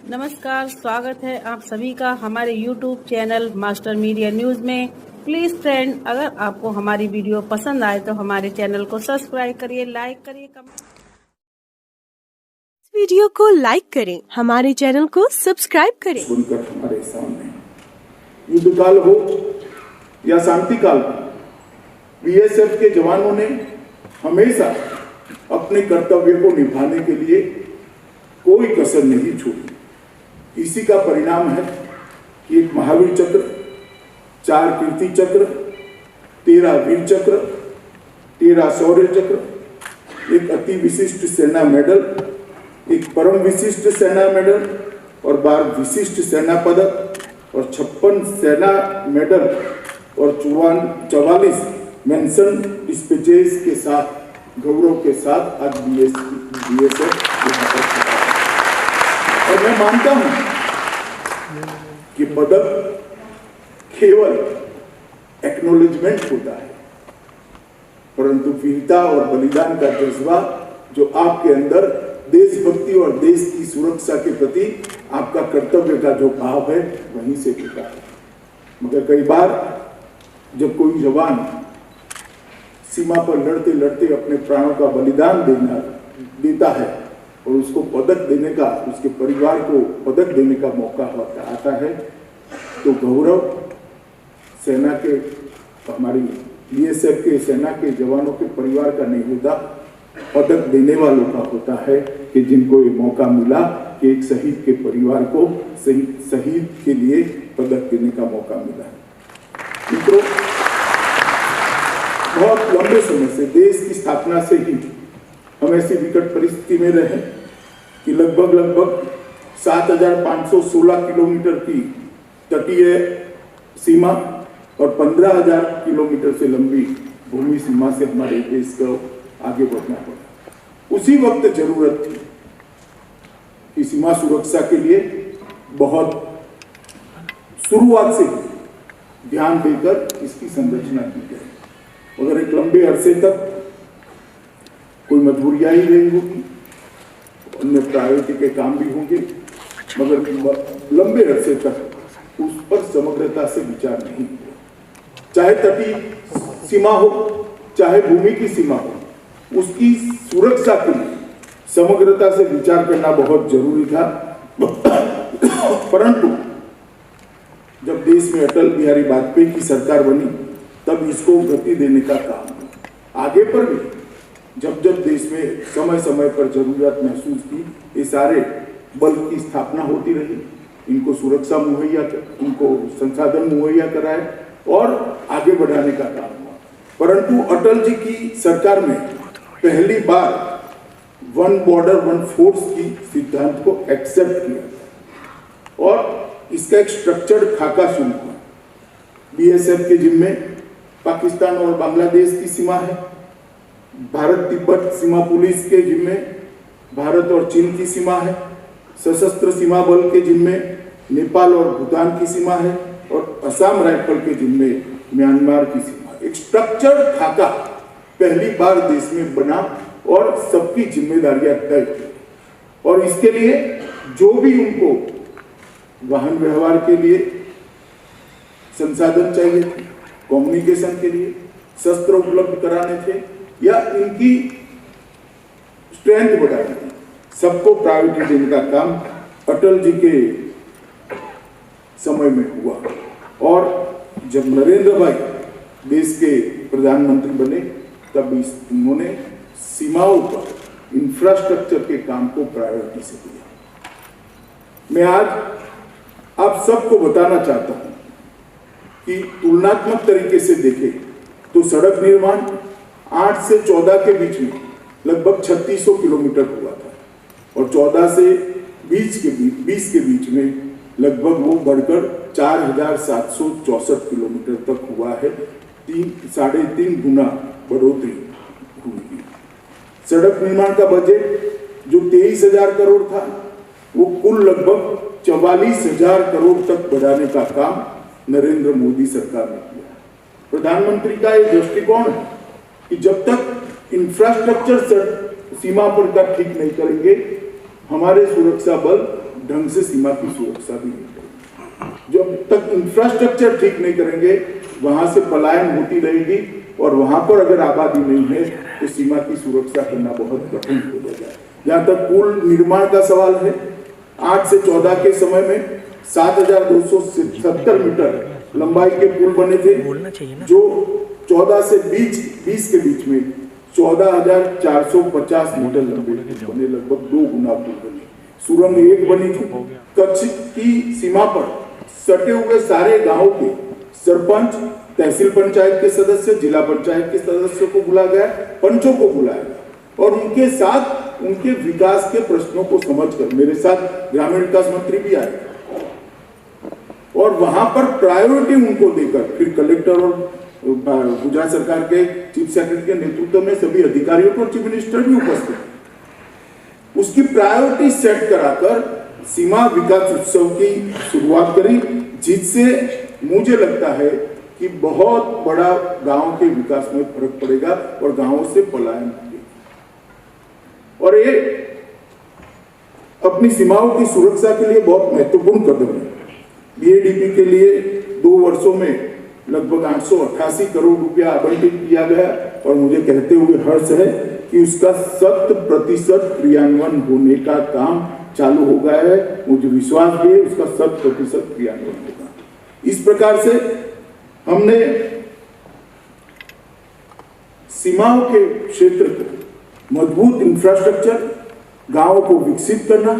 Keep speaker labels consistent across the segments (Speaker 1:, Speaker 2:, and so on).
Speaker 1: नमस्कार, स्वागत है आप सभी का हमारे YouTube channel master media news में। प्लीज़ फ्रेंड, अगर आपको हमारी वीडियो पसंद आए तो हमारे चैनल को सब्सक्राइब करिए, लाइक करिए, कमेंट।
Speaker 2: वीडियो को लाइक करें, हमारे चैनल को सब्सक्राइब करें।
Speaker 3: सुनकर हमारे सामने युद्ध काल हो या शांति काल हो, बीएसएफ के जवानों ने हमेशा अपने कर्तव्य को निभाने के लिए कोई कसर नहीं छोड़ी। इसी का परिणाम है कि एक महावीर चक्र, 4 कीर्ति चक्र, 13 वीर चक्र, 13 शौर्य चक्र, एक अति विशिष्ट सेना मेडल, एक परम विशिष्ट सेना मेडल और 12 विशिष्ट सेना पदक और 56 सेना मेडल और 44 मेंशन डिस्पैचेस के साथ गौरव के साथ आज बीएसएफ और मैं मानता हूं कि पदक केवल एक्नॉलेजमेंट होता है, परंतु वीरता और बलिदान का जज्बा जो आपके अंदर देशभक्ति और देश की सुरक्षा के प्रति आपका कर्तव्य का जो भाव है वहीं से जुड़ा है। मगर कई बार जब कोई जवान सीमा पर लड़ते लड़ते अपने प्राणों का बलिदान देता है और उसको पदक देने का, उसके परिवार को पदक देने का मौका आता है, तो गौरव सेना के, हमारी बीएसएफ के सेना के जवानों के परिवार का नहीं होता, पदक देने वालों का होता है कि जिनको ये मौका मिला कि एक शहीद के परिवार को शहीद के लिए पदक देने का मौका मिला। मित्रों, बहुत लंबे समय से, देश की स्थापना से ही हम ऐसी विकट परिस्थिति में रहे कि लगभग 7,516 किलोमीटर की तटीय सीमा और 15,000 किलोमीटर से लंबी भूमि सीमा से हमारे देश को आगे बढ़ना पड़ा। उसी वक्त जरूरत थी कि सीमा सुरक्षा के लिए बहुत शुरुआत से ध्यान देकर इसकी संरचना की जाए। अगर एक लंबे अरसे तक कोई मजबूरियां ही रही होगी, अन्य प्रायोरिटी के काम भी होंगे, मगर लंबे अरसे तक उस पर समग्रता से विचार नहीं हुआ। चाहे तटीय सीमा हो, चाहे भूमि की सीमा हो, उसकी सुरक्षा के लिए समग्रता से विचार करना बहुत जरूरी था। परंतु जब देश में अटल बिहारी वाजपेयी की सरकार बनी, तब इसको गति देने का काम हुआ। आगे पर भी जब देश में समय समय पर जरूरत महसूस की, ये सारे बल की स्थापना होती रही, इनको सुरक्षा मुहैया, उनको संसाधन मुहैया कराए और आगे बढ़ाने का काम हुआ। परंतु अटल जी की सरकार में पहली बार वन बॉर्डर वन फोर्स की सिद्धांत को एक्सेप्ट किया और इसका एक स्ट्रक्चर्ड खाका शुरू हुआ। बीएसएफ के जिम्मे पाकिस्तान और बांग्लादेश की सीमा है, भारत तिब्बत सीमा पुलिस के जिम्मे भारत और चीन की सीमा है, सशस्त्र सीमा बल के जिम्मे नेपाल और भूटान की सीमा है और असम राइफल के जिम्मे म्यांमार की सीमा। एक स्ट्रक्चर्ड खाका पहली बार देश में बना और सबकी जिम्मेदारियां तय की और इसके लिए जो भी उनको वाहन व्यवहार के लिए संसाधन चाहिए थे, कम्युनिकेशन के लिए शस्त्र उपलब्ध कराने थे या इनकी स्ट्रेंथ बढ़ानी थी, सबको प्रायोरिटी देने का काम अटल जी के समय में हुआ। और जब नरेंद्र भाई देश के प्रधानमंत्री बने, तब उन्होंने सीमाओं पर इंफ्रास्ट्रक्चर के काम को प्रायोरिटी से दिया। मैं आज आप सबको बताना चाहता हूं कि तुलनात्मक तरीके से देखें तो सड़क निर्माण 8 से 14 के बीच में लगभग 3600 किलोमीटर हुआ था और 14 से 20 के बीच में लगभग वो बढ़कर 4,764 किलोमीटर तक हुआ है। 3.5 गुना बढ़ोतरी हुई। सड़क निर्माण का बजट जो 23,000 करोड़ था, वो कुल लगभग 44,000 करोड़ तक बढ़ाने का काम नरेंद्र मोदी सरकार ने किया। प्रधानमंत्री का ये दृष्टिकोण है कि जब तक इंफ्रास्ट्रक्चर सीमा पर का ठीक नहीं करेंगे, हमारे सुरक्षा बल ढंग से सीमा की सुरक्षा भी नहीं करेंगे। जब तक इंफ्रास्ट्रक्चर ठीक नहीं करेंगे वहां से पलायन होती रहेगी और वहां पर अगर आबादी नहीं है तो सीमा की सुरक्षा करना बहुत कठिन हो जाएगा। जहां तक पुल निर्माण का सवाल है, 8 से 14 के समय में 7,270 मीटर लंबाई के पुल बने थे, जो 14 से 20 के बीच में 14,450 मीटर लंबे बने, लगभग 2 गुना पुल बने। सुरंग 1 बनी थी। कच्छ की सीमा पर सटे हुए सारे गांवों के सरपंच, तहसील पंचायत के सदस्य, जिला पंचायत के सदस्यों को बुलाया गया, पंचों को बुलाया गया और उनके साथ उनके विकास के प्रश्नों को समझकर मेरे साथ ग्रामीण विकास मंत्री भी आए और वहां पर प्रायोरिटी उनको देकर फिर कलेक्टर और गुजरात सरकार के चीफ सेक्रेटरी के नेतृत्व में सभी अधिकारियों को चीफ मिनिस्टर भी उपस्थित, उसकी प्रायोरिटी सेट कराकर सीमा विकास उत्सव की शुरुआत करी, जिससे मुझे लगता है कि बहुत बड़ा गांव के विकास में फर्क पड़ेगा और गांवों से पलायन होगा। और ये अपनी सीमाओं की सुरक्षा के लिए बहुत महत्वपूर्ण कदम है। बीएडीपी के लिए 2 वर्षों में लगभग 888 करोड़ रुपया आवंटित किया गया और मुझे कहते हुए हर्ष है कि उसका 100% क्रियान्वयन होने का काम चालू हो गया है। मुझे विश्वास भी है उसका 100% क्रियान्वयन होगा। इस प्रकार से हमने सीमाओं के क्षेत्र को मजबूत इंफ्रास्ट्रक्चर, गांवों को विकसित करना,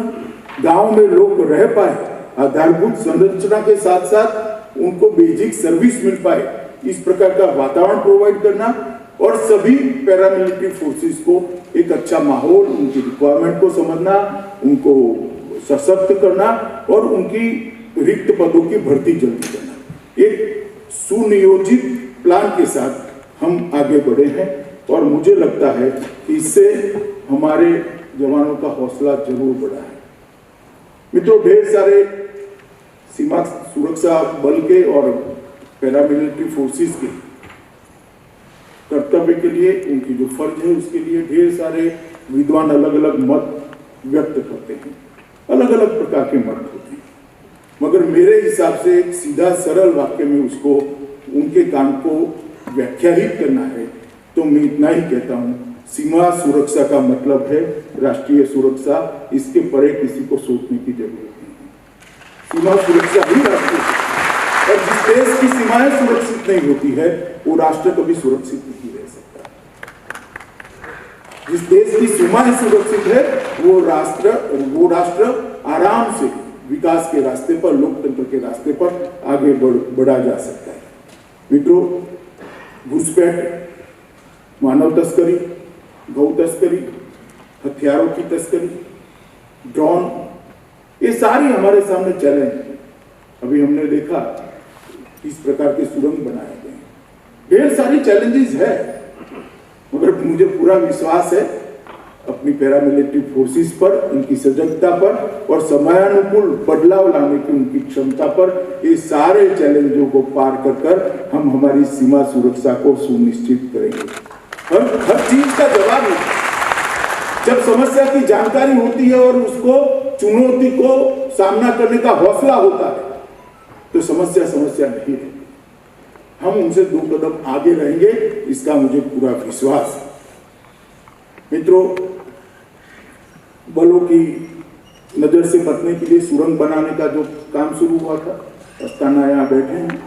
Speaker 3: गांव में लोग रह पाए, आधारभूत संरचना के साथ साथ उनको बेसिक सर्विस मिल पाए, इस प्रकार का वातावरण प्रोवाइड करना और सभी पैरामिलिट्री फोर्सेस को एक अच्छा माहौल, उनकी रिक्वायरमेंट को समझना, उनको सशक्त करना और उनकी रिक्त पदों की भर्ती जल्दी करना। एक सुनियोजित प्लान के साथ हम आगे बढ़े हैं और मुझे लगता है कि इससे हमारे जवानों का हौसला जरूर बढ़ा है। मित्रों, ढेर सारे सीमा सुरक्षा बल के और पैरामिलिट्री फोर्सेस के कर्तव्य के लिए, उनकी जो फर्ज है उसके लिए ढेर सारे विद्वान अलग अलग मत व्यक्त करते हैं, अलग अलग प्रकार के मत होते हैं, मगर मेरे हिसाब से एक सीधा सरल वाक्य में उसको उनके काम को व्याख्यायित करना है तो मैं इतना ही कहता हूं, सीमा सुरक्षा का मतलब है राष्ट्रीय सुरक्षा। इसके परे किसी को सोचने की जरूरत नहीं है। सीमा सुरक्षा ही राष्ट्रीय, और जिस देश की सीमाएं सुरक्षित नहीं होती है वो राष्ट्र कभी सुरक्षित नहीं रह सकता। जिस देश की सीमाएं सुरक्षित है वो राष्ट्र आराम से विकास के रास्ते पर, लोकतंत्र के रास्ते पर आगे बढ़ा जा सकता है। मित्रों, घुसपैठ, मानव तस्करी, गौ तस्करी, हथियारों की तस्करी, ड्रोन, ये सारी हमारे सामने चैलेंज है। अभी हमने देखा किस प्रकार के सुरंग बनाए गए, ढेर सारी चैलेंजेस है, मगर मुझे पूरा विश्वास है अपनी पैरामिलिट्री फोर्सेस पर, उनकी सजगता पर और समयानुकूल बदलाव लाने की उनकी क्षमता पर। ये सारे चैलेंजों को पार कर हम हमारी सीमा सुरक्षा को सुनिश्चित करेंगे। हर चीज का जवाब है। जब समस्या की जानकारी होती है और उसको चुनौती को सामना करने का हौसला होता है तो समस्या नहीं रहती। हम उनसे 2 कदम आगे रहेंगे, इसका मुझे पूरा विश्वास है। मित्रों, बलों की नजर से बचने के लिए सुरंग बनाने का जो काम शुरू हुआ था, अस्ताना यहाँ बैठे हैं,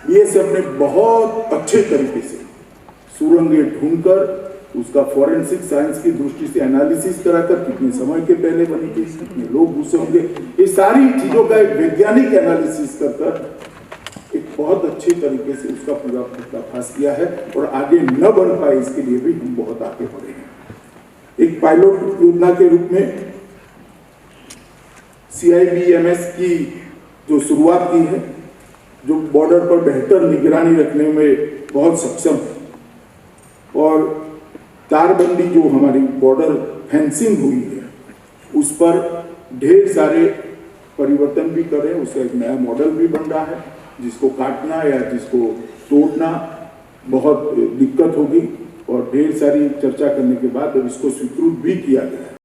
Speaker 3: बीएसएफ ने बहुत अच्छे तरीके से सुरंगें ढूंढकर उसका फॉरेंसिक साइंस की दृष्टि से एनालिसिस कराकर कितने समय के पहले बनी थी, कितने लोग घुसे होंगे, ये सारी चीजों का एक वैज्ञानिक एनालिसिस कर एक बहुत अच्छे तरीके से उसका पूरा पर्दाफाश किया है और आगे न बढ़ पाए इसके लिए भी हम बहुत आगे बढ़े हैं। एक पायलट योजना के रूप में CIBMS की जो शुरुआत की है, जो बॉर्डर पर बेहतर निगरानी रखने में बहुत सक्षम है और तारबंदी जो हमारी बॉर्डर फेंसिंग हुई है उस पर ढेर सारे परिवर्तन भी करें, उसका एक नया मॉडल भी बन रहा है, जिसको काटना या जिसको तोड़ना बहुत दिक्कत होगी और ढेर सारी चर्चा करने के बाद अब इसको स्वीकृत भी किया गया है।